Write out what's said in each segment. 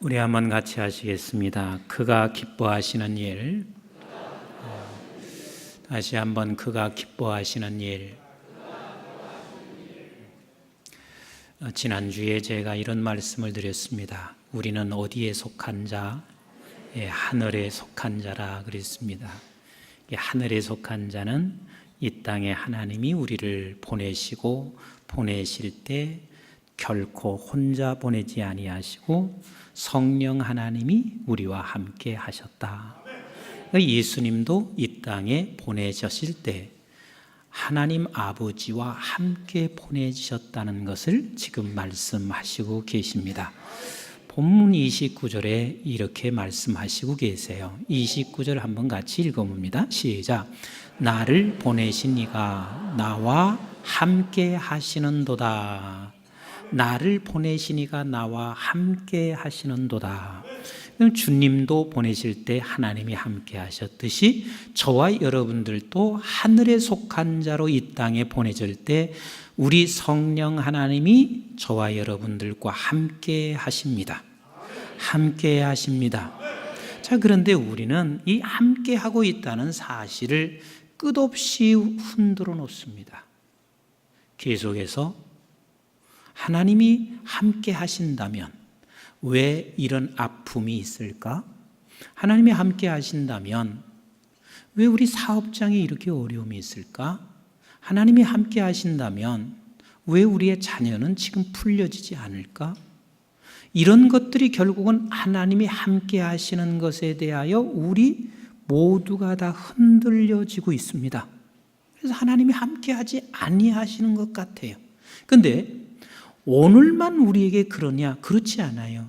우리 한번 같이 하시겠습니다. 그가 기뻐하시는 일. 다시 한번 그가 기뻐하시는 일. 지난주에 제가 이런 말씀을 드렸습니다. 우리는 어디에 속한 자? 하늘에 속한 자라 그랬습니다. 하늘에 속한 자는 이 땅에 하나님이 우리를 보내시고 보내실 때 결코 혼자 보내지 아니하시고 성령 하나님이 우리와 함께 하셨다. 예수님도 이 땅에 보내셨을 때 하나님 아버지와 함께 보내주셨다는 것을 지금 말씀하시고 계십니다. 본문 29절에 이렇게 말씀하시고 계세요. 29절 한번 같이 읽어봅니다. 시작. 나를 보내신 이가 나와 함께 하시는도다. 나를 보내신 이가 나와 함께 하시는도다. 주님도 보내실 때 하나님이 함께 하셨듯이 저와 여러분들도 하늘에 속한 자로 이 땅에 보내질 때 우리 성령 하나님이 저와 여러분들과 함께 하십니다. 함께 하십니다. 자, 그런데 우리는 이 함께 하고 있다는 사실을 끝없이 흔들어 놓습니다. 계속해서 하나님이 함께 하신다면 왜 이런 아픔이 있을까? 하나님이 함께 하신다면 왜 우리 사업장에 이렇게 어려움이 있을까? 하나님이 함께 하신다면 왜 우리의 자녀는 지금 풀려지지 않을까? 이런 것들이 결국은 하나님이 함께 하시는 것에 대하여 우리 모두가 다 흔들려지고 있습니다. 그래서 하나님이 함께 하지 아니하시는 것 같아요. 그런데 오늘만 우리에게 그러냐? 그렇지 않아요.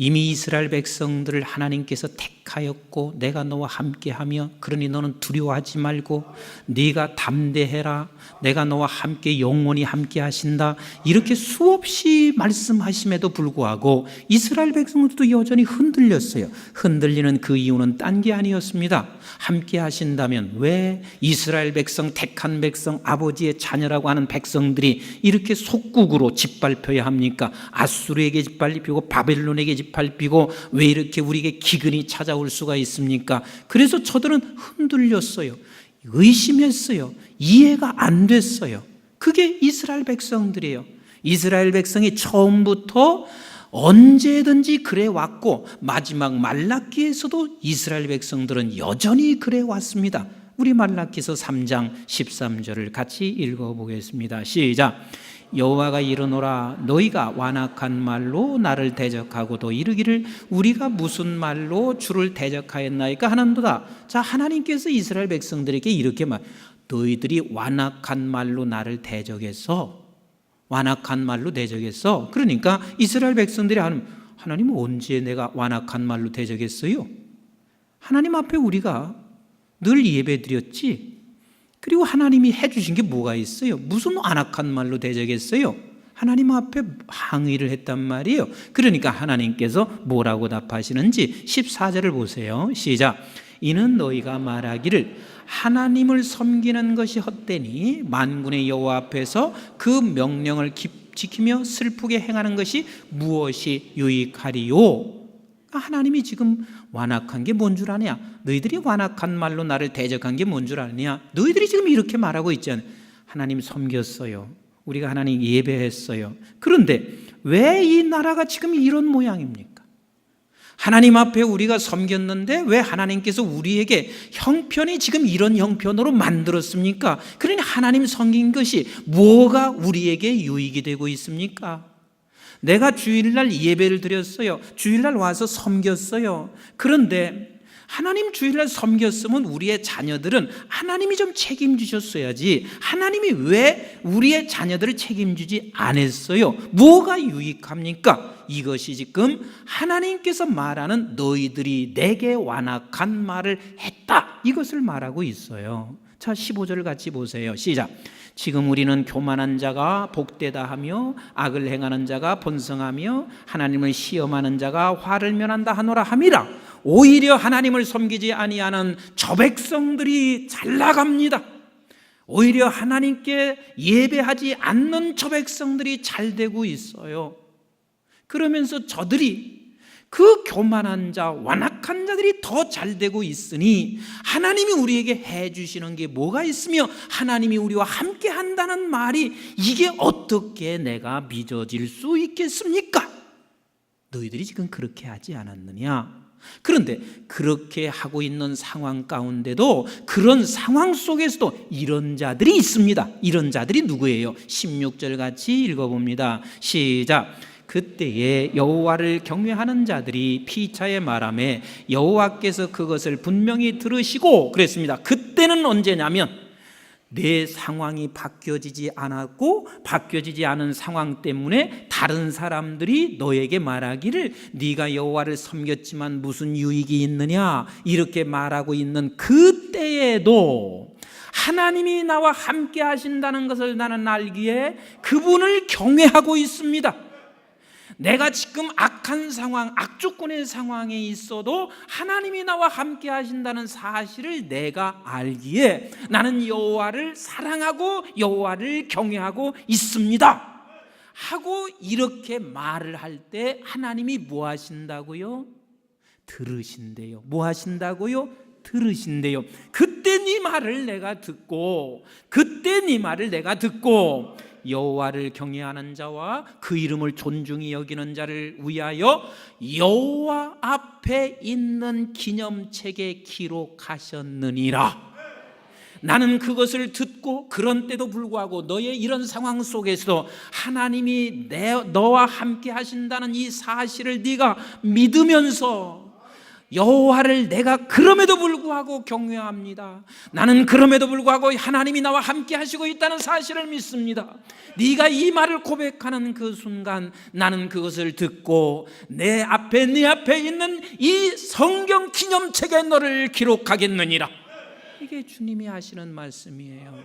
이미 이스라엘 백성들을 하나님께서 택하였고 내가 너와 함께하며 그러니 너는 두려워하지 말고 네가 담대해라. 내가 너와 함께 영원히 함께 하신다. 이렇게 수없이 말씀하심에도 불구하고 이스라엘 백성들도 여전히 흔들렸어요. 흔들리는 그 이유는 딴 게 아니었습니다. 함께 하신다면 왜 이스라엘 백성, 택한 백성, 아버지의 자녀라고 하는 백성들이 이렇게 속국으로 짓밟혀야 합니까? 아수르에게 짓밟히고 바벨론에게 짓밟히고 왜 이렇게 우리에게 기근이 찾아올 수가 있습니까? 그래서 저들은 흔들렸어요. 의심했어요. 이해가 안 됐어요. 그게 이스라엘 백성들이에요. 이스라엘 백성이 처음부터 언제든지 그래 왔고 마지막 말라기에서도 이스라엘 백성들은 여전히 그래 왔습니다. 우리 말라기서 3장 13절을 같이 읽어보겠습니다. 시작. 여호와가 이르노라 너희가 완악한 말로 나를 대적하고도 이르기를 우리가 무슨 말로 주를 대적하였나이까 하는도다. 자, 하나님께서 이스라엘 백성들에게 이렇게 너희들이 완악한 말로 나를 대적했어. 완악한 말로 대적했어. 그러니까 이스라엘 백성들이 하나님 언제 내가 완악한 말로 대적했어요? 하나님 앞에 우리가 늘 예배드렸지. 그리고 하나님이 해주신 게 뭐가 있어요? 무슨 완악한 말로 대적했어요? 하나님 앞에 항의를 했단 말이에요. 그러니까 하나님께서 뭐라고 답하시는지 14절을 보세요. 시작. 이는 너희가 말하기를 하나님을 섬기는 것이 헛되니 만군의 여호와 앞에서 그 명령을 지키며 슬프게 행하는 것이 무엇이 유익하리요? 하나님이 지금 완악한 게 뭔 줄 아냐? 너희들이 완악한 말로 나를 대적한 게 뭔 줄 아냐? 너희들이 지금 이렇게 말하고 있잖아요. 하나님 섬겼어요. 우리가 하나님 예배했어요. 그런데 왜 이 나라가 지금 이런 모양입니까? 하나님 앞에 우리가 섬겼는데 왜 하나님께서 우리에게 형편이 지금 이런 형편으로 만들었습니까? 그러니 하나님 섬긴 것이 뭐가 우리에게 유익이 되고 있습니까? 내가 주일날 예배를 드렸어요. 주일날 와서 섬겼어요. 그런데 하나님 주일날 섬겼으면 우리의 자녀들은 하나님이 좀 책임지셨어야지. 하나님이 왜 우리의 자녀들을 책임지지 않았어요? 뭐가 유익합니까? 이것이 지금 하나님께서 말하는 너희들이 내게 완악한 말을 했다. 이것을 말하고 있어요. 자, 15절을 같이 보세요. 시작. 지금 우리는 교만한 자가 복되다 하며 악을 행하는 자가 번성하며 하나님을 시험하는 자가 화를 면한다 하노라 함이라. 오히려 하나님을 섬기지 아니하는 저 백성들이 잘 나갑니다. 오히려 하나님께 예배하지 않는 저 백성들이 잘 되고 있어요. 그러면서 저들이 그 교만한 자, 완악한 자들이 더 잘되고 있으니 하나님이 우리에게 해주시는 게 뭐가 있으며 하나님이 우리와 함께 한다는 말이 이게 어떻게 내가 믿어질 수 있겠습니까? 너희들이 지금 그렇게 하지 않았느냐? 그런데 그렇게 하고 있는 상황 가운데도 그런 상황 속에서도 이런 자들이 있습니다. 이런 자들이 누구예요? 16절 같이 읽어봅니다. 시작. 그때에 여호와를 경외하는 자들이 피차에 말하매 여호와께서 그것을 분명히 들으시고 그랬습니다. 그때는 언제냐면 내 상황이 바뀌어지지 않았고 바뀌어지지 않은 상황 때문에 다른 사람들이 너에게 말하기를 네가 여호와를 섬겼지만 무슨 유익이 있느냐 이렇게 말하고 있는 그때에도 하나님이 나와 함께 하신다는 것을 나는 알기에 그분을 경외하고 있습니다. 내가 지금 악한 상황, 악조건의 상황에 있어도 하나님이 나와 함께 하신다는 사실을 내가 알기에 나는 여호와를 사랑하고 여호와를 경외하고 있습니다 하고 이렇게 말을 할 때 하나님이 뭐 하신다고요? 들으신대요. 뭐 하신다고요? 들으신대요. 그때 네 말을 내가 듣고 여호와를 경외하는 자와 그 이름을 존중히 여기는 자를 위하여 여호와 앞에 있는 기념책에 기록하셨느니라. 나는 그것을 듣고 그런 때도 불구하고 너의 이런 상황 속에서도 하나님이 너와 함께 하신다는 이 사실을 네가 믿으면서 여호와를 내가 그럼에도 불구하고 경외합니다. 나는 그럼에도 불구하고 하나님이 나와 함께 하시고 있다는 사실을 믿습니다. 네가 이 말을 고백하는 그 순간 나는 그것을 듣고 네 앞에 있는 이 성경 기념책에 너를 기록하겠느니라. 이게 주님이 하시는 말씀이에요.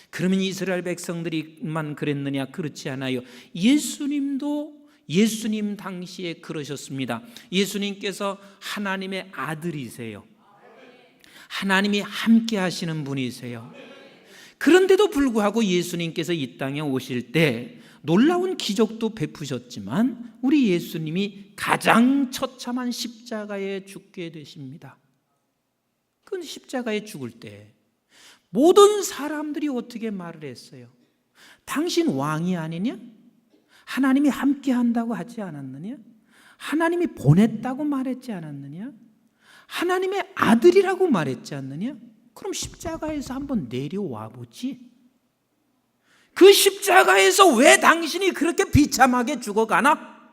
그러면 이스라엘 백성들이만 그랬느냐? 그렇지 않아요. 예수님 당시에 그러셨습니다. 예수님께서 하나님의 아들이세요. 하나님이 함께 하시는 분이세요. 그런데도 불구하고 예수님께서 이 땅에 오실 때 놀라운 기적도 베푸셨지만 우리 예수님이 가장 처참한 십자가에 죽게 되십니다. 그 십자가에 죽을 때 모든 사람들이 어떻게 말을 했어요? 당신 왕이 아니냐? 하나님이 함께 한다고 하지 않았느냐? 하나님이 보냈다고 말했지 않았느냐? 하나님의 아들이라고 말했지 않느냐? 그럼 십자가에서 한번 내려와 보지. 그 십자가에서 왜 당신이 그렇게 비참하게 죽어가나?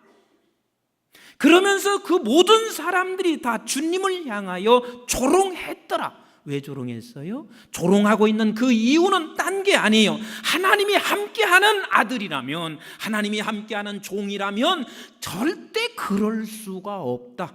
그러면서 그 모든 사람들이 다 주님을 향하여 조롱했더라. 왜 조롱했어요? 조롱하고 있는 그 이유는 딴 게 아니에요. 하나님이 함께하는 아들이라면, 하나님이 함께하는 종이라면 절대 그럴 수가 없다.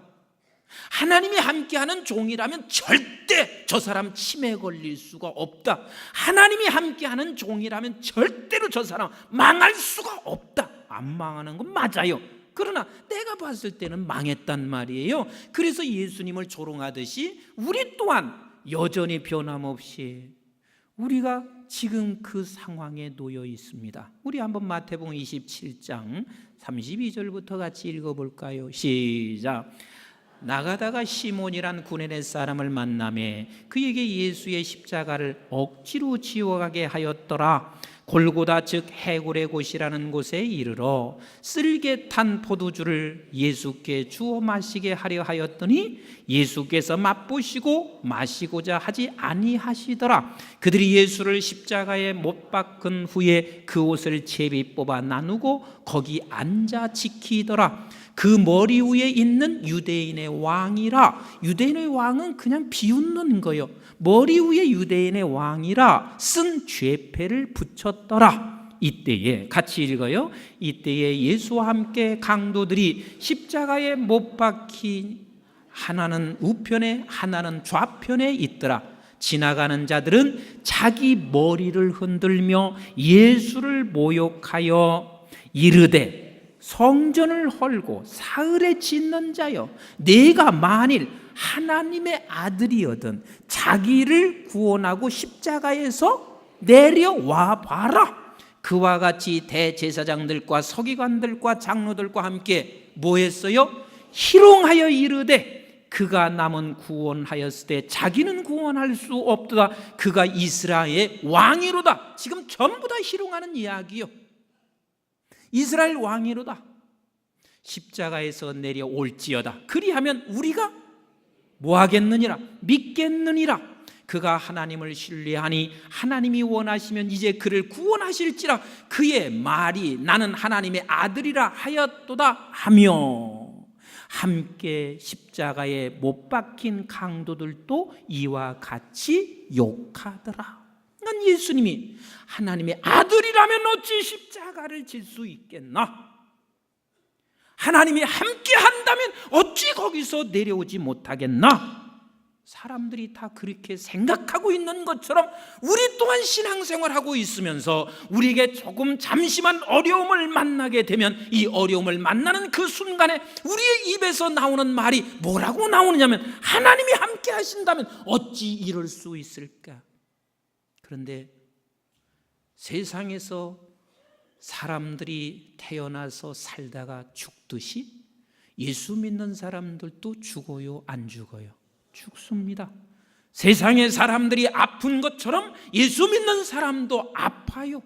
하나님이 함께하는 종이라면 절대 저 사람 치매 걸릴 수가 없다. 하나님이 함께하는 종이라면 절대로 저 사람 망할 수가 없다. 안 망하는 건 맞아요. 그러나 내가 봤을 때는 망했단 말이에요. 그래서 예수님을 조롱하듯이 우리 또한 여전히 변함없이 우리가 지금 그 상황에 놓여 있습니다. 우리 한번 마태복음 27장 32절부터 같이 읽어볼까요? 시작. 나가다가 시몬이란 구레네 사람을 만나매 그에게 예수의 십자가를 억지로 지워가게 하였더라. 골고다 즉 해골의 곳이라는 곳에 이르러 쓸개 탄 포도주를 예수께 주어 마시게 하려 하였더니 예수께서 맛보시고 마시고자 하지 아니하시더라. 그들이 예수를 십자가에 못 박은 후에 그 옷을 제비 뽑아 나누고 거기 앉아 지키더라. 그 머리 위에 있는 유대인의 왕이라. 유대인의 왕은 그냥 비웃는 거예요. 머리 위에 유대인의 왕이라 쓴 죄패를 붙였더라. 이때에 같이 읽어요. 이때에 예수와 함께 강도들이 십자가에 못 박힌 하나는 우편에 하나는 좌편에 있더라. 지나가는 자들은 자기 머리를 흔들며 예수를 모욕하여 이르되 성전을 헐고 사흘에 짓는 자여, 네가 만일 하나님의 아들이거든 자기를 구원하고 십자가에서 내려와 봐라. 그와 같이 대제사장들과 서기관들과 장로들과 함께 뭐 했어요? 희롱하여 이르되 그가 남은 구원하였으되 자기는 구원할 수 없도다. 그가 이스라엘의 왕이로다. 지금 전부 다 희롱하는 이야기요. 이스라엘 왕이로다. 십자가에서 내려올지어다. 그리하면 우리가 뭐 하겠느니라? 믿겠느니라. 그가 하나님을 신뢰하니 하나님이 원하시면 이제 그를 구원하실지라. 그의 말이 나는 하나님의 아들이라 하였도다 하며, 함께 십자가에 못 박힌 강도들도 이와 같이 욕하더라. 난 예수님이 하나님의 아들이라면 어찌 십자가를 질 수 있겠나? 하나님이 함께 한다면 어찌 거기서 내려오지 못하겠나? 사람들이 다 그렇게 생각하고 있는 것처럼 우리 또한 신앙생활하고 있으면서 우리에게 조금 잠시만 어려움을 만나게 되면 이 어려움을 만나는 그 순간에 우리의 입에서 나오는 말이 뭐라고 나오느냐면 하나님이 함께 하신다면 어찌 이럴 수 있을까? 그런데 세상에서 사람들이 태어나서 살다가 죽듯이 예수 믿는 사람들도 죽어요, 안 죽어요? 죽습니다. 세상의 사람들이 아픈 것처럼 예수 믿는 사람도 아파요.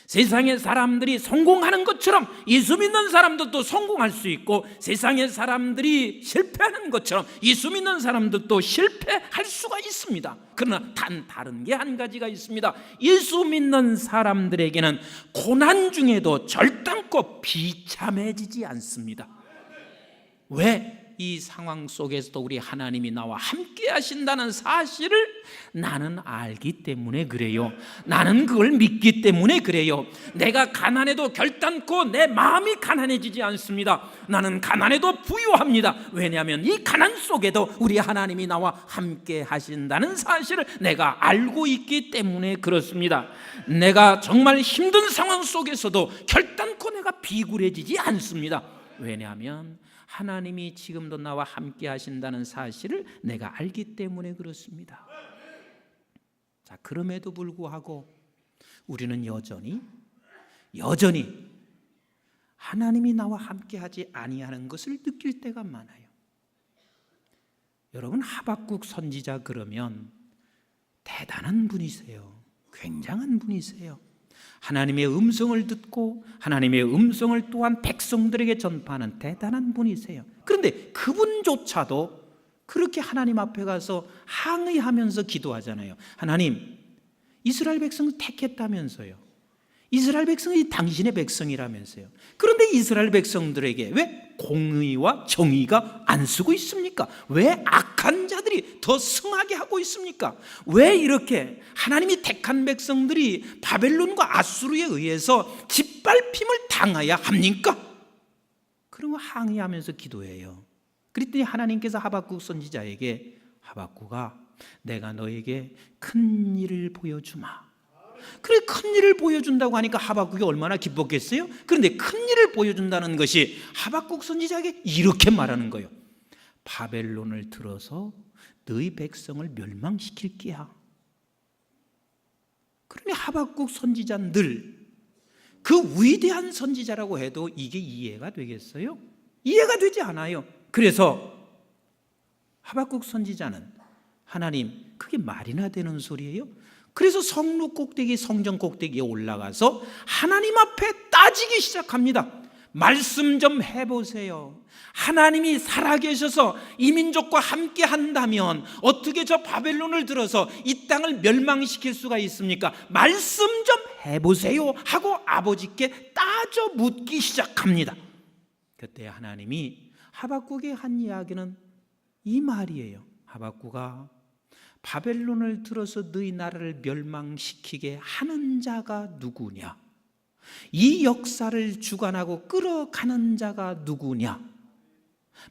세상의 사람들이 성공하는 것처럼 예수 믿는 사람들도 성공할 수 있고, 세상의 사람들이 실패하는 것처럼 예수 믿는 사람들도 실패할 수가 있습니다. 그러나 단 다른 게 한 가지가 있습니다. 예수 믿는 사람들에게는 고난 중에도 절단코 비참해지지 않습니다. 왜? 이 상황 속에서도 우리 하나님이 나와 함께 하신다는 사실을 나는 알기 때문에 그래요. 나는 그걸 믿기 때문에 그래요. 내가 가난해도 결단코 내 마음이 가난해지지 않습니다. 나는 가난해도 부유합니다. 왜냐하면 이 가난 속에도 우리 하나님이 나와 함께 하신다는 사실을 내가 알고 있기 때문에 그렇습니다. 내가 정말 힘든 상황 속에서도 결단코 내가 비굴해지지 않습니다. 왜냐하면 하나님이 지금도 나와 함께 하신다는 사실을 내가 알기 때문에 그렇습니다. 자, 그럼에도 불구하고 우리는 여전히 하나님이 나와 함께 하지 아니하는 것을 느낄 때가 많아요. 여러분, 하박국 선지자 그러면 대단한 분이세요. 굉장한 분이세요. 하나님의 음성을 듣고 하나님의 음성을 또한 백성들에게 전파하는 대단한 분이세요. 그런데 그분조차도 그렇게 하나님 앞에 가서 항의하면서 기도하잖아요. 하나님, 이스라엘 백성을 택했다면서요. 이스라엘 백성이 당신의 백성이라면서요. 그런데 이스라엘 백성들에게 왜 공의와 정의가 안 쓰고 있습니까? 왜 악한 자들이 더 승하게 하고 있습니까? 왜 이렇게 하나님이 택한 백성들이 바벨론과 아수르에 의해서 짓밟힘을 당해야 합니까? 그런 거 항의하면서 기도해요. 그랬더니 하나님께서 하박국 선지자에게, 하박국아, 내가 너에게 큰 일을 보여주마. 그래, 큰 일을 보여준다고 하니까 하박국이 얼마나 기뻤겠어요? 그런데 큰 일을 보여준다는 것이 하박국 선지자에게 이렇게 말하는 거예요. 바벨론을 들어서 너희 백성을 멸망시킬 게야. 그러니 하박국 선지자는 늘 그 위대한 선지자라고 해도 이게 이해가 되겠어요? 이해가 되지 않아요. 그래서 하박국 선지자는, 하나님, 그게 말이나 되는 소리예요? 그래서 성루 꼭대기, 성전 꼭대기에 올라가서 하나님 앞에 따지기 시작합니다. 말씀 좀 해보세요. 하나님이 살아계셔서 이 민족과 함께 한다면 어떻게 저 바벨론을 들어서 이 땅을 멸망시킬 수가 있습니까? 말씀 좀 해보세요 하고 아버지께 따져 묻기 시작합니다. 그때 하나님이 하박국에 한 이야기는 이 말이에요. 하박국아, 바벨론을 들어서 너희 나라를 멸망시키게 하는 자가 누구냐? 이 역사를 주관하고 끌어가는 자가 누구냐?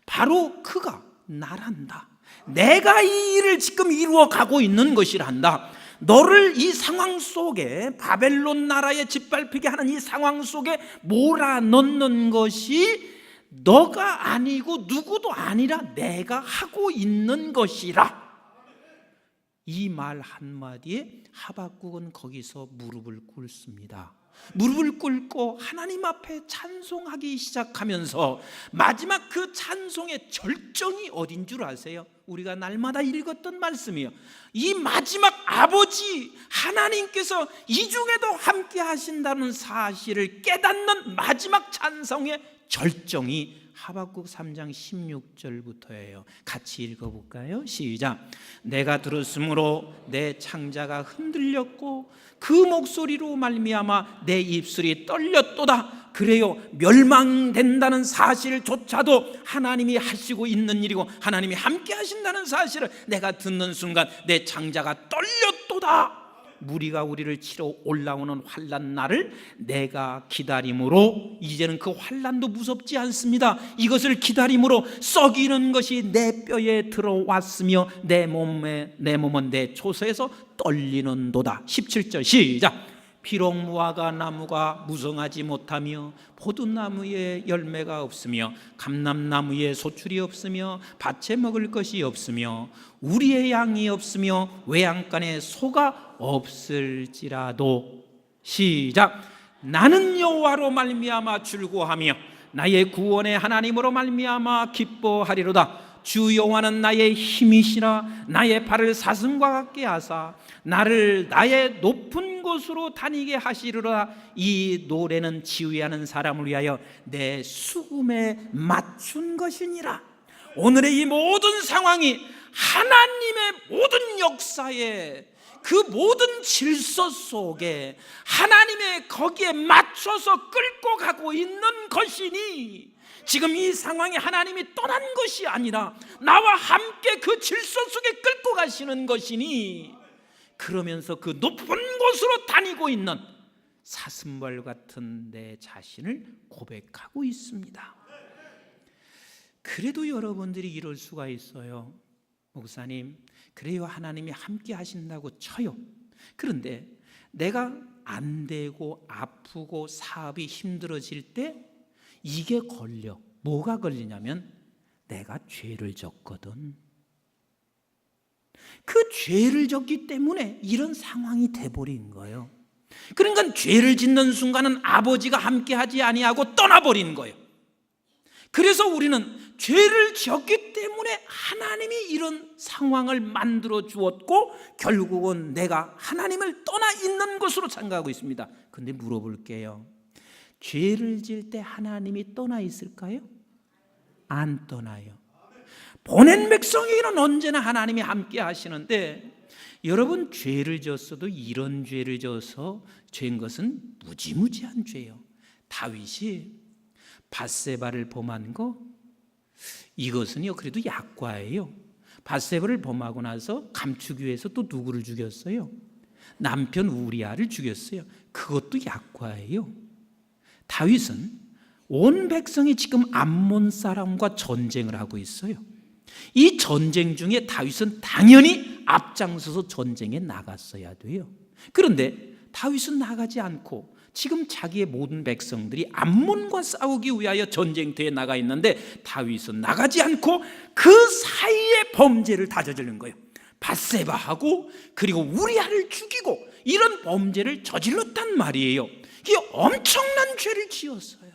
바로 그가 나란다. 내가 이 일을 지금 이루어가고 있는 것이란다. 너를 이 상황 속에, 바벨론 나라에 짓밟히게 하는 이 상황 속에 몰아넣는 것이 너가 아니고 누구도 아니라 내가 하고 있는 것이라. 이 말 한마디에 하박국은 거기서 무릎을 꿇습니다. 무릎을 꿇고 하나님 앞에 찬송하기 시작하면서 마지막 그 찬송의 절정이 어딘 줄 아세요? 우리가 날마다 읽었던 말씀이에요. 이 마지막 아버지 하나님께서 이 중에도 함께 하신다는 사실을 깨닫는 마지막 찬송의 절정이 하박국 3장 16절부터예요. 같이 읽어볼까요? 시작. 내가 들었으므로 내 창자가 흔들렸고 그 목소리로 말미암아 내 입술이 떨렸도다. 그래요, 멸망된다는 사실조차도 하나님이 하시고 있는 일이고 하나님이 함께 하신다는 사실을 내가 듣는 순간 내 창자가 떨렸도다. 무리가 우리를 치러 올라오는 환난 날을 내가 기다림으로, 이제는 그 환난도 무섭지 않습니다. 이것을 기다림으로 썩이는 것이 내 뼈에 들어왔으며 내 몸은 내 초소에서 떨리는도다. 17절 시작. 비록 무화과 나무가 무성하지 못하며 포도나무에 열매가 없으며 감람나무에 소출이 없으며 밭에 먹을 것이 없으며 우리의 양이 없으며 외양간에 소가 없을지라도 시작. 나는 여호와로 말미암아 즐거워하며 나의 구원의 하나님으로 말미암아 기뻐하리로다. 주 여호와는 나의 힘이시라. 나의 발을 사슴과 같게 하사 나를 나의 높은 곳으로 다니게 하시리로다. 이 노래는 지휘하는 사람을 위하여 내 수금에 맞춘 것이니라. 오늘의 이 모든 상황이 하나님의 모든 역사에, 그 모든 질서 속에 하나님의 거기에 맞춰서 끌고 가고 있는 것이니, 지금 이 상황에 하나님이 떠난 것이 아니라 나와 함께 그 질서 속에 끌고 가시는 것이니, 그러면서 그 높은 곳으로 다니고 있는 사슴벌 같은 내 자신을 고백하고 있습니다. 그래도 여러분들이 이럴 수가 있어요. 목사님, 그래요, 하나님이 함께 하신다고 쳐요. 그런데 내가 안 되고 아프고 사업이 힘들어질 때 이게 걸려. 뭐가 걸리냐면 내가 죄를 졌거든. 그 죄를 졌기 때문에 이런 상황이 돼버린 거예요. 그러니까 죄를 짓는 순간은 아버지가 함께하지 아니하고 떠나버린 거예요. 그래서 우리는 죄를 지었기 때문에 하나님이 이런 상황을 만들어 주었고 결국은 내가 하나님을 떠나 있는 것으로 생각하고 있습니다. 그런데 물어볼게요. 죄를 지을 때 하나님이 떠나 있을까요? 안 떠나요. 보낸 백성에게는 언제나 하나님이 함께 하시는데, 여러분 죄를 졌어도 이런 죄를 져서 죄인 것은 무지무지한 죄예요. 다윗이 밧세바를 범한 거, 이것은요 그래도 약과예요. 밧세바를 범하고 나서 감추기 위해서 또 누구를 죽였어요? 남편 우리아를 죽였어요. 그것도 약과예요. 다윗은 온 백성이 지금 암몬 사람과 전쟁을 하고 있어요. 이 전쟁 중에 다윗은 당연히 앞장서서 전쟁에 나갔어야 돼요. 그런데 다윗은 나가지 않고 지금 자기의 모든 백성들이 암몬과 싸우기 위하여 전쟁터에 나가 있는데 다윗은 나가지 않고 그 사이에 범죄를 다 저지른 거예요. 밧세바하고 그리고 우리아를 죽이고 이런 범죄를 저질렀단 말이에요. 이게 엄청난 죄를 지었어요.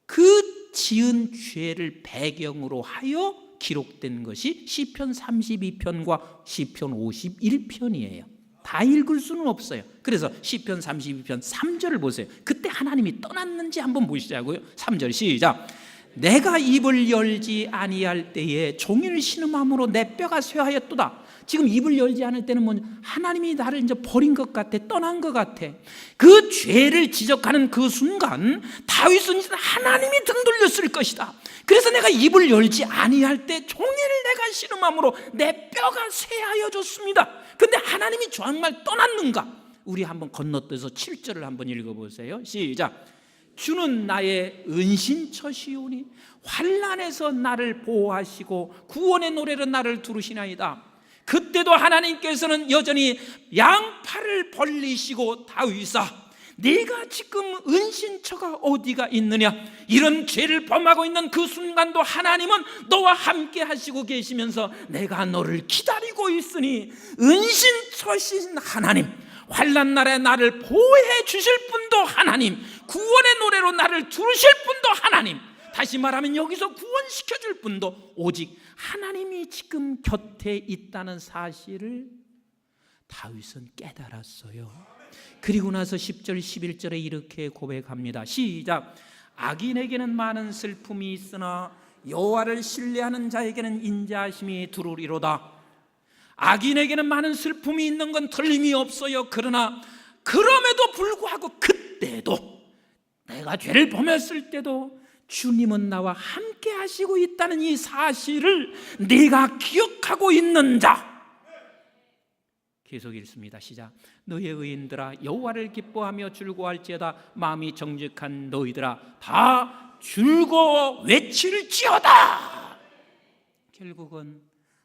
그 지은 죄를 배경으로 하여 기록된 것이 시편 32편과 시편 51편이에요. 다 읽을 수는 없어요. 그래서 시편 32편 3절을 보세요. 그때 하나님이 떠났는지 한번 보시자고요. 3절 시작. 내가 입을 열지 아니할 때에 종일 신음함으로 내 뼈가 쇠하였도다. 지금 입을 열지 않을 때는 뭐냐? 하나님이 나를 이제 버린 것 같아, 떠난 것 같아. 그 죄를 지적하는 그 순간 다윗은 하나님이 등 돌렸을 것이다. 그래서 내가 입을 열지 아니할 때 종일 내가 신음함으로 내 뼈가 쇠하여졌습니다. 근데 하나님이 정말 떠났는가? 우리 한번 건너뛰어서 7절을 한번 읽어보세요. 시작. 주는 나의 은신처시오니 환난에서 나를 보호하시고 구원의 노래로 나를 두르시나이다. 그때도 하나님께서는 여전히 양팔을 벌리시고 다윗아, 네가 지금 은신처가 어디가 있느냐? 이런 죄를 범하고 있는 그 순간도 하나님은 너와 함께 하시고 계시면서 내가 너를 기다리고 있으니 은신처신 하나님, 환난 날에 나를 보호해 주실 분도 하나님, 구원의 노래로 나를 부르실 분도 하나님, 다시 말하면 여기서 구원시켜 줄 분도 오직 하나님이 지금 곁에 있다는 사실을 다윗은 깨달았어요. 그리고 나서 10절 11절에 이렇게 고백합니다. 시작. 악인에게는 많은 슬픔이 있으나 여호와를 신뢰하는 자에게는 인자하심이 두루리로다. 악인에게는 많은 슬픔이 있는 건 틀림이 없어요. 그러나 그럼에도 불구하고 그때도, 내가 죄를 범했을 때도 주님은 나와 함께 하시고 있다는 이 사실을 네가 기억하고 있는 자. 계속 읽습니다. 시작. 너의 의인들아 여호와를 기뻐하며 즐거워할지어다. 마음이 정직한 너희들아 다 즐거워 외칠지어다. 결국은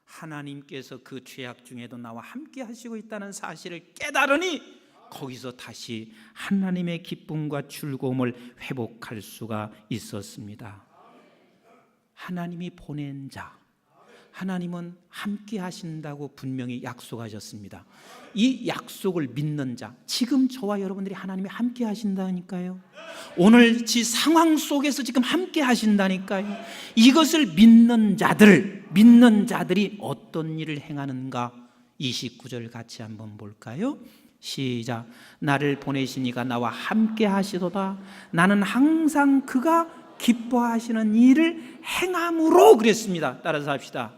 하나님께서 그 죄악 중에도 나와 함께 하시고 있다는 사실을 깨달으니 거기서 다시 하나님의 기쁨과 즐거움을 회복할 수가 있었습니다. 하나님이 보낸 자, 하나님은 함께 하신다고 분명히 약속하셨습니다. 이 약속을 믿는 자, 지금 저와 여러분들이 하나님이 함께 하신다니까요. 오늘 지 상황 속에서 지금 함께 하신다니까요. 이것을 믿는 자들이 어떤 일을 행하는가? 29절 같이 한번 볼까요? 시작. 나를 보내신 이가 나와 함께 하시도다. 나는 항상 그가 기뻐하시는 일을 행함으로, 그랬습니다. 따라서 합시다.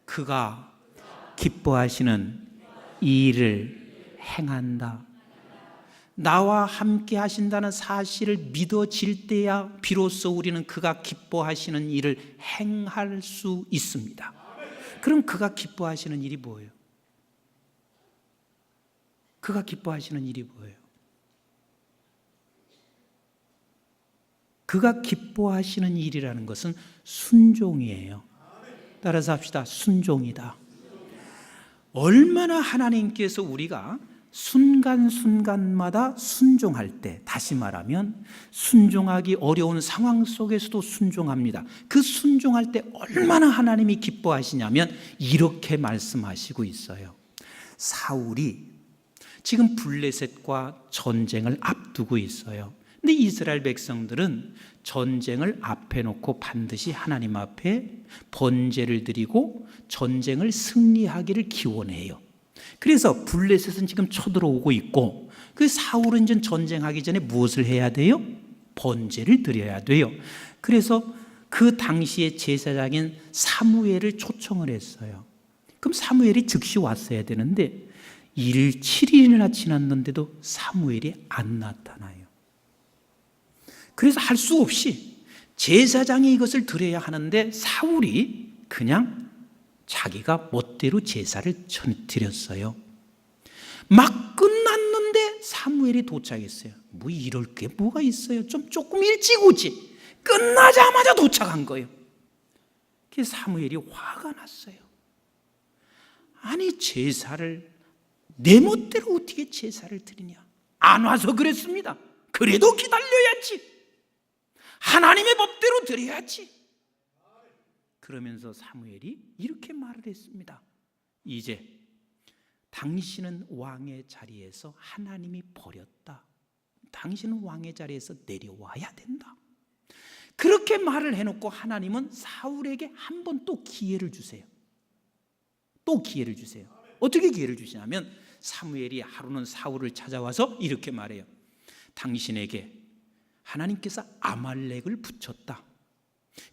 그가 기뻐하시는 일을 행한다. 나와 함께 하신다는 사실을 믿어질 때야 비로소 우리는 그가 기뻐하시는 일을 행할 수 있습니다. 그럼 그가 기뻐하시는 일이 뭐예요? 그가 기뻐하시는 일이 뭐예요? 그가 기뻐하시는 일이라는 것은 순종이에요. 따라서 합시다. 순종이다. 얼마나 하나님께서 우리가 순간순간마다 순종할 때, 다시 말하면 순종하기 어려운 상황 속에서도 순종합니다. 그 순종할 때 얼마나 하나님이 기뻐하시냐면 이렇게 말씀하시고 있어요. 사울이 지금 블레셋과 전쟁을 앞두고 있어요. 근데 이스라엘 백성들은 전쟁을 앞에 놓고 반드시 하나님 앞에 번제를 드리고 전쟁을 승리하기를 기원해요. 그래서 블레셋은 지금 쳐들어오고 있고, 그 사울은 이제 전쟁하기 전에 무엇을 해야 돼요? 번제를 드려야 돼요. 그래서 그 당시의 제사장인 사무엘을 초청을 했어요. 그럼 사무엘이 즉시 왔어야 되는데 7일이나 지났는데도 사무엘이 안 나타나요. 그래서 할 수 없이 제사장이 이것을 드려야 하는데 사울이 그냥 자기가 멋대로 제사를 드렸어요. 막 끝났는데 사무엘이 도착했어요. 뭐 이럴 게 뭐가 있어요? 조금 일찍 오지. 끝나자마자 도착한 거예요. 그래서 사무엘이 화가 났어요. 아니, 제사를 내 멋대로 어떻게 제사를 드리냐? 안 와서 그랬습니다. 그래도 기다려야지. 하나님의 법대로 드려야지. 그러면서 사무엘이 이렇게 말을 했습니다. 이제 당신은 왕의 자리에서 하나님이 버렸다. 당신은 왕의 자리에서 내려와야 된다. 그렇게 말을 해놓고 하나님은 사울에게 한 번 또 기회를 주세요. 또 기회를 주세요. 어떻게 기회를 주시냐면 사무엘이 하루는 사울을 찾아와서 이렇게 말해요. 당신에게 하나님께서 아말렉을 붙였다.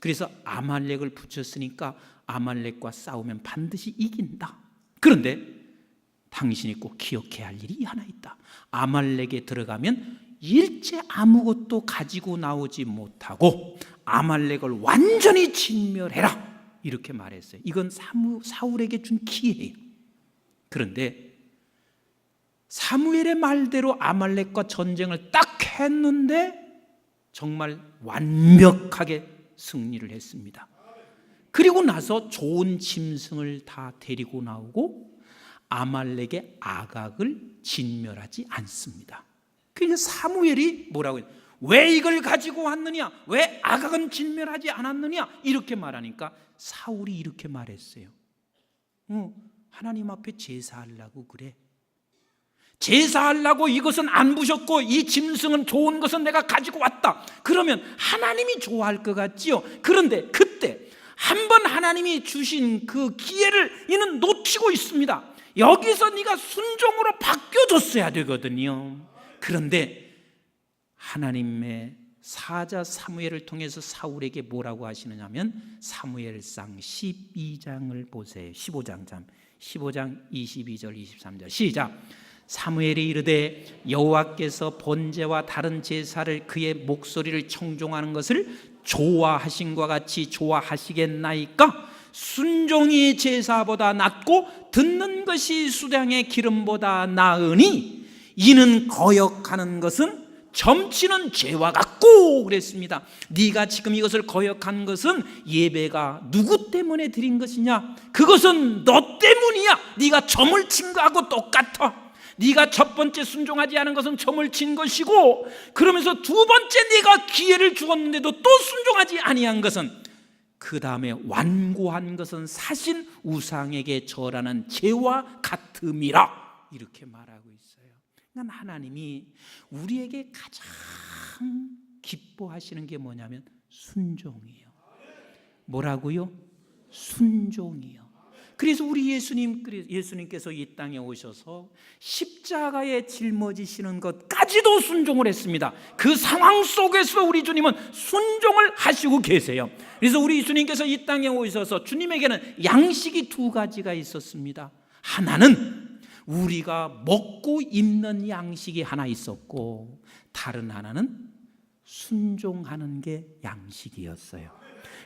그래서 아말렉을 붙였으니까 아말렉과 싸우면 반드시 이긴다. 그런데 당신이 꼭 기억해야 할 일이 하나 있다. 아말렉에 들어가면 일체 아무것도 가지고 나오지 못하고 아말렉을 완전히 진멸해라. 이렇게 말했어요. 이건 사울에게 준 기회예요. 그런데 사무엘의 말대로 아말렉과 전쟁을 딱 했는데 정말 완벽하게 승리를 했습니다. 그리고 나서 좋은 짐승을 다 데리고 나오고 아말렉의 아각을 진멸하지 않습니다. 그러니까 사무엘이 뭐라고 해요? 왜 이걸 가지고 왔느냐? 왜 아각은 진멸하지 않았느냐? 이렇게 말하니까 사울이 이렇게 말했어요. 하나님 앞에 제사하려고 그래. 제사하려고 이것은 안 부셨고 이 짐승은 좋은 것은 내가 가지고 왔다. 그러면 하나님이 좋아할 것 같지요. 그런데 그때 한번 하나님이 주신 그 기회를 이는 놓치고 있습니다. 여기서 네가 순종으로 바뀌어줬어야 되거든요. 그런데 하나님의 사자 사무엘을 통해서 사울에게 뭐라고 하시느냐면 사무엘상 12장을 보세요. 15장 22절 23절 시작. 사무엘이 이르되 여호와께서 번제와 다른 제사를 그의 목소리를 청종하는 것을 좋아하신과 같이 좋아하시겠나이까? 순종이 제사보다 낫고 듣는 것이 수량의 기름보다 나으니 이는 거역하는 것은 점치는 죄와 같고 그랬습니다. 네가 지금 이것을 거역한 것은 예배가 누구 때문에 드린 것이냐? 그것은 너 때문이야. 네가 점을 친 거하고 똑같아. 네가 첫 번째 순종하지 않은 것은 점을 친 것이고, 그러면서 두 번째 네가 기회를 주었는데도 또 순종하지 아니한 것은, 그 다음에 완고한 것은 사신 우상에게 절하는 죄와 같음이라 이렇게 말하고 있어요. 그러니까 하나님이 우리에게 가장 기뻐하시는 게 뭐냐면 순종이에요. 뭐라고요? 순종이요. 그래서 우리 예수님께서 이 땅에 오셔서 십자가에 짊어지시는 것까지도 순종을 했습니다. 그 상황 속에서 우리 주님은 순종을 하시고 계세요. 그래서 우리 예수님께서 이 땅에 오셔서 주님에게는 양식이 두 가지가 있었습니다. 하나는 우리가 먹고 입는 양식이 하나 있었고, 다른 하나는 순종하는 게 양식이었어요.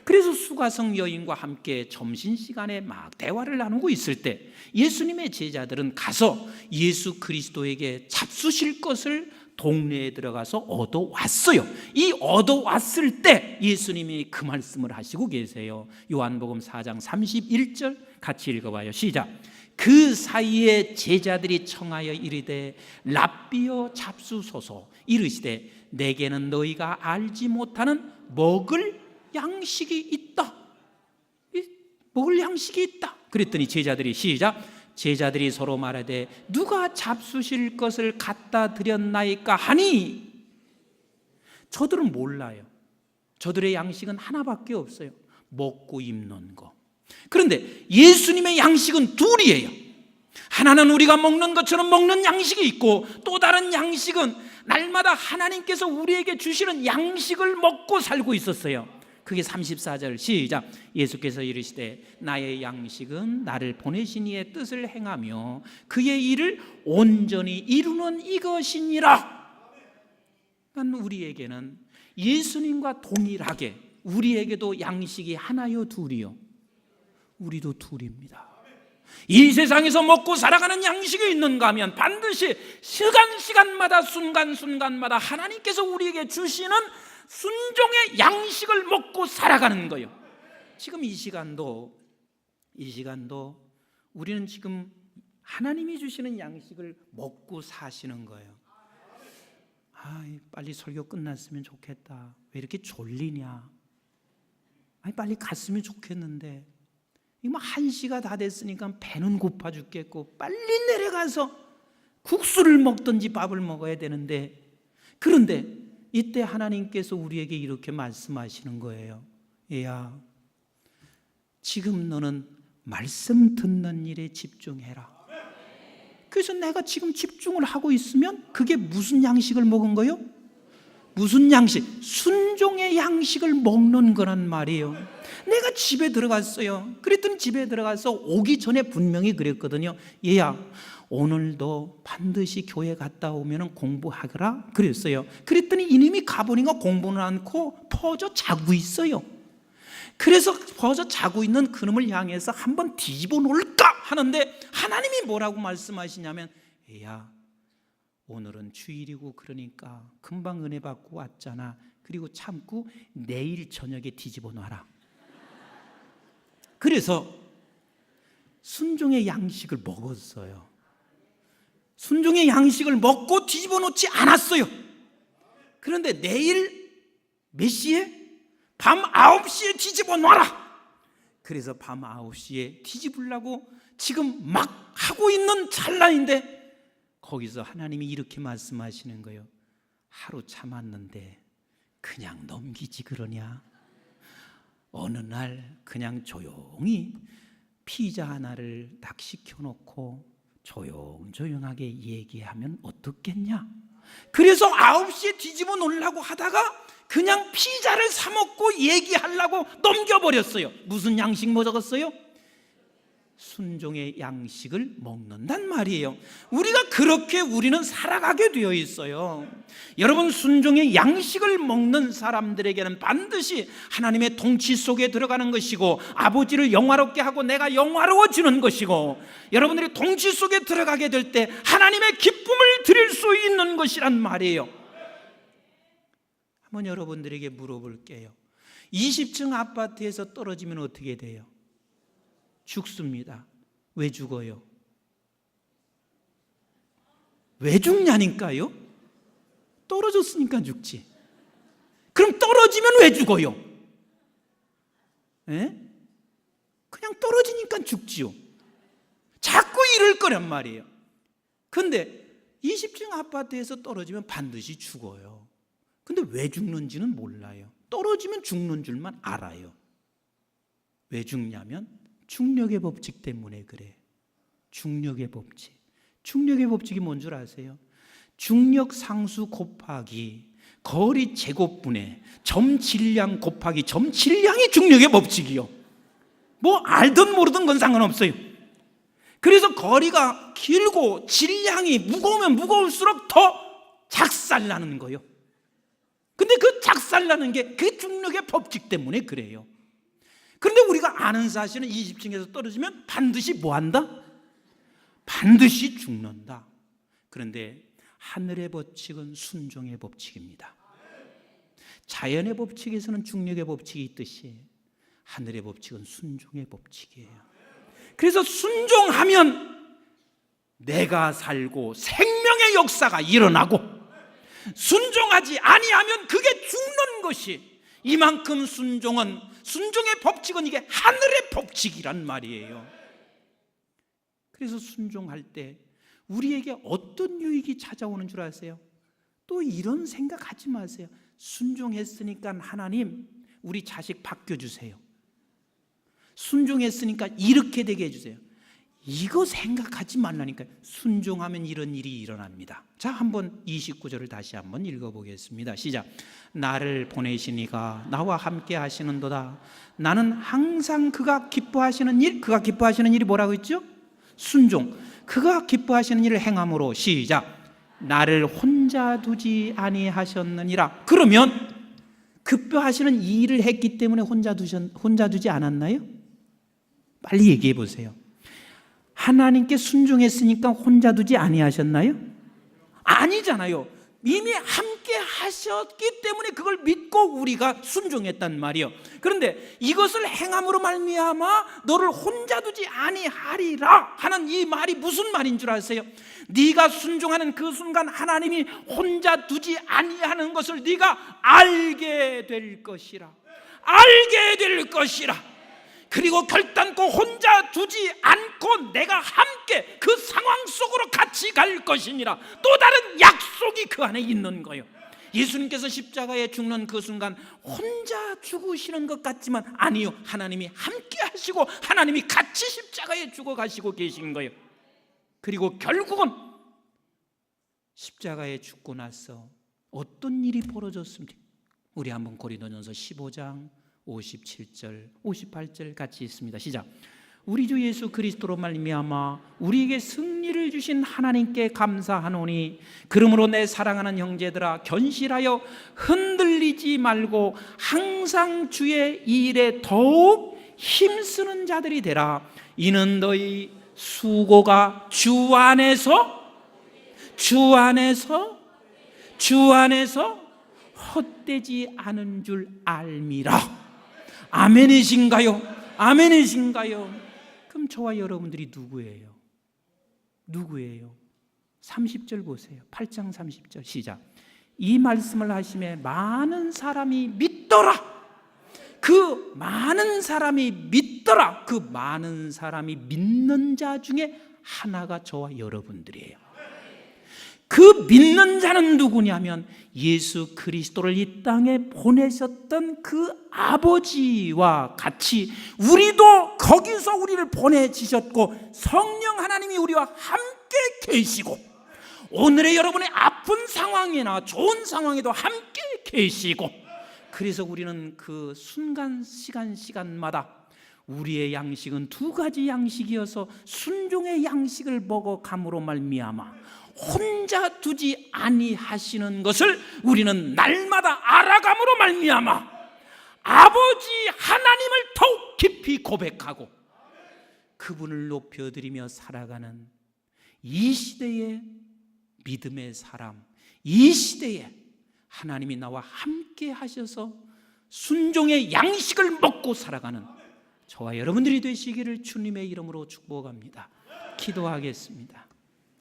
그래서 수가성 여인과 함께 점심시간에 막 대화를 나누고 있을 때 예수님의 제자들은 가서 예수 그리스도에게 잡수실 것을 동네에 들어가서 얻어왔어요. 이 얻어왔을 때 예수님이 그 말씀을 하시고 계세요. 요한복음 4장 31절 같이 읽어봐요. 시작. 그 사이에 제자들이 청하여 이르되 랍비여 잡수소서. 이르시되 내게는 너희가 알지 못하는 먹을 양식이 있다. 먹을 양식이 있다. 그랬더니 제자들이 시작. 제자들이 서로 말하되 누가 잡수실 것을 갖다 드렸나이까 하니, 저들은 몰라요. 저들의 양식은 하나밖에 없어요. 먹고 입는 거. 그런데 예수님의 양식은 둘이에요. 하나는 우리가 먹는 것처럼 먹는 양식이 있고, 또 다른 양식은 날마다 하나님께서 우리에게 주시는 양식을 먹고 살고 있었어요. 그게 34절 시작. 예수께서 이르시되 나의 양식은 나를 보내신 이의 뜻을 행하며 그의 일을 온전히 이루는 이것이니라. 그러니까 우리에게는 예수님과 동일하게 우리에게도 양식이 하나요 둘이요? 우리도 둘입니다. 이 세상에서 먹고 살아가는 양식이 있는가 하면 반드시 시간마다 순간마다 하나님께서 우리에게 주시는 순종의 양식을 먹고 살아가는 거예요. 지금 이 시간도 우리는 지금 하나님이 주시는 양식을 먹고 사시는 거예요. 빨리 설교 끝났으면 좋겠다. 왜 이렇게 졸리냐? 빨리 갔으면 좋겠는데, 이거 1시가 다 됐으니까 배는 고파 죽겠고 빨리 내려가서 국수를 먹든지 밥을 먹어야 되는데, 그런데 이때 하나님께서 우리에게 이렇게 말씀하시는 거예요. 얘야, 지금 너는 말씀 듣는 일에 집중해라. 그래서 내가 지금 집중을 하고 있으면 그게 무슨 양식을 먹은 거예요? 무슨 양식? 순종의 양식을 먹는 거란 말이에요. 내가 집에 들어갔어요. 그랬더니 집에 들어가서 오기 전에 분명히 그랬거든요. 얘야, 오늘도 반드시 교회 갔다 오면 공부하거라 그랬어요. 그랬더니 이님이 가보니까 공부는 않고 퍼져 자고 있어요. 그래서 퍼져 자고 있는 그놈을 향해서 한번 뒤집어 놓을까 하는데, 하나님이 뭐라고 말씀하시냐면, 얘야, 오늘은 주일이고 그러니까 금방 은혜 받고 왔잖아. 그리고 참고 내일 저녁에 뒤집어 놔라. 그래서 순종의 양식을 먹었어요. 순종의 양식을 먹고 뒤집어 놓지 않았어요. 그런데 내일 몇 시에? 밤 9시에 뒤집어 놔라. 그래서 밤 9시에 뒤집으려고 지금 막 하고 있는 찰나인데, 거기서 하나님이 이렇게 말씀하시는 거예요. 하루 참았는데 그냥 넘기지 그러냐? 어느 날 그냥 조용히 피자 하나를 딱 시켜놓고 조용조용하게 얘기하면 어떻겠냐? 그래서 9시에 뒤집어 놓으려고 하다가 그냥 피자를 사 먹고 얘기하려고 넘겨버렸어요. 무슨 양식 먹었어요? 순종의 양식을 먹는단 말이에요. 우리가 그렇게 우리는 살아가게 되어 있어요. 여러분, 순종의 양식을 먹는 사람들에게는 반드시 하나님의 통치 속에 들어가는 것이고, 아버지를 영화롭게 하고 내가 영화로워지는 것이고, 여러분들이 통치 속에 들어가게 될 때 하나님의 기쁨을 드릴 수 있는 것이란 말이에요. 한번 여러분들에게 물어볼게요. 20층 아파트에서 떨어지면 어떻게 돼요? 죽습니다. 왜 죽어요? 왜 죽냐니까요? 떨어졌으니까 죽지. 그럼 떨어지면 왜 죽어요? 에? 그냥 떨어지니까 죽지요. 자꾸 이럴 거란 말이에요. 근데 20층 아파트에서 떨어지면 반드시 죽어요. 근데 왜 죽는지는 몰라요. 떨어지면 죽는 줄만 알아요. 왜 죽냐면 중력의 법칙 때문에 그래. 중력의 법칙. 중력의 법칙이 뭔 줄 아세요? 중력 상수 곱하기 거리 제곱분의 점 질량 곱하기 점 질량이 중력의 법칙이요. 뭐 알든 모르든 건 상관없어요. 그래서 거리가 길고 질량이 무거우면 무거울수록 더 작살나는 거예요. 근데 그 작살나는 게 그 중력의 법칙 때문에 그래요. 그런데 우리가 아는 사실은 20층에서 떨어지면 반드시 뭐 한다? 반드시 죽는다. 그런데 하늘의 법칙은 순종의 법칙입니다. 자연의 법칙에서는 중력의 법칙이 있듯이 하늘의 법칙은 순종의 법칙이에요. 그래서 순종하면 내가 살고 생명의 역사가 일어나고, 순종하지 아니하면 그게 죽는 것이, 이만큼 순종은, 순종의 법칙은 이게 하늘의 법칙이란 말이에요. 그래서 순종할 때 우리에게 어떤 유익이 찾아오는 줄 아세요? 또 이런 생각하지 마세요. 순종했으니까 하나님 우리 자식 바뀌어주세요. 순종했으니까 이렇게 되게 해주세요. 이거 생각하지 말라니까요. 순종하면 이런 일이 일어납니다. 자, 한번 29절을 다시 한번 읽어보겠습니다. 시작. 나를 보내시니가 나와 함께 하시는도다. 나는 항상 그가 기뻐하시는 일, 그가 기뻐하시는 일이 뭐라고 했죠? 순종. 그가 기뻐하시는 일을 행함으로, 시작. 나를 혼자 두지 아니하셨느니라. 그러면 기뻐하시는 이 일을 했기 때문에 혼자 두지 않았나요? 빨리 얘기해 보세요. 하나님께 순종했으니까 혼자 두지 아니하셨나요? 아니잖아요. 이미 함께 하셨기 때문에 그걸 믿고 우리가 순종했단 말이에요. 그런데 이것을 행함으로 말미암아 너를 혼자 두지 아니하리라 하는 이 말이 무슨 말인 줄 아세요? 네가 순종하는 그 순간 하나님이 혼자 두지 아니하는 것을 네가 알게 될 것이라. 알게 될 것이라. 그리고 결단코 혼자 두지 않고 내가 함께 그 상황 속으로 같이 갈 것이니라. 또 다른 약속이 그 안에 있는 거예요. 예수님께서 십자가에 죽는 그 순간 혼자 죽으시는 것 같지만 아니요, 하나님이 함께 하시고 하나님이 같이 십자가에 죽어 가시고 계신 거예요. 그리고 결국은 십자가에 죽고 나서 어떤 일이 벌어졌습니까? 우리 한번 고린도전서 15장 57절, 58절 같이 있습니다. 시작. 우리 주 예수 그리스도로 말미암아 우리에게 승리를 주신 하나님께 감사하노니, 그러므로 내 사랑하는 형제들아 견실하여 흔들리지 말고 항상 주의 일에 더욱 힘쓰는 자들이 되라. 이는 너희 수고가 주 안에서 헛되지 않은 줄 알미라. 아멘이신가요? 아멘이신가요? 그럼 저와 여러분들이 누구예요? 누구예요? 30절 보세요. 8장 30절 시작. 이 말씀을 하심에 많은 사람이 믿더라. 그 많은 사람이 믿더라. 그 많은 사람이 믿는 자 중에 하나가 저와 여러분들이에요. 그 믿는 자는 누구냐면 예수 그리스도를 이 땅에 보내셨던 그 아버지와 같이 우리도 거기서 우리를 보내주셨고 성령 하나님이 우리와 함께 계시고 오늘의 여러분의 아픈 상황이나 좋은 상황에도 함께 계시고 그래서 우리는 그 순간 시간마다 우리의 양식은 두 가지 양식이어서 순종의 양식을 먹어감으로 말미암아 혼자 두지 아니하시는 것을 우리는 날마다 알아감으로 말미암아 아버지 하나님을 더욱 깊이 고백하고 그분을 높여드리며 살아가는 이 시대의 믿음의 사람, 이 시대에 하나님이 나와 함께 하셔서 순종의 양식을 먹고 살아가는 저와 여러분들이 되시기를 주님의 이름으로 축복합니다. 기도하겠습니다.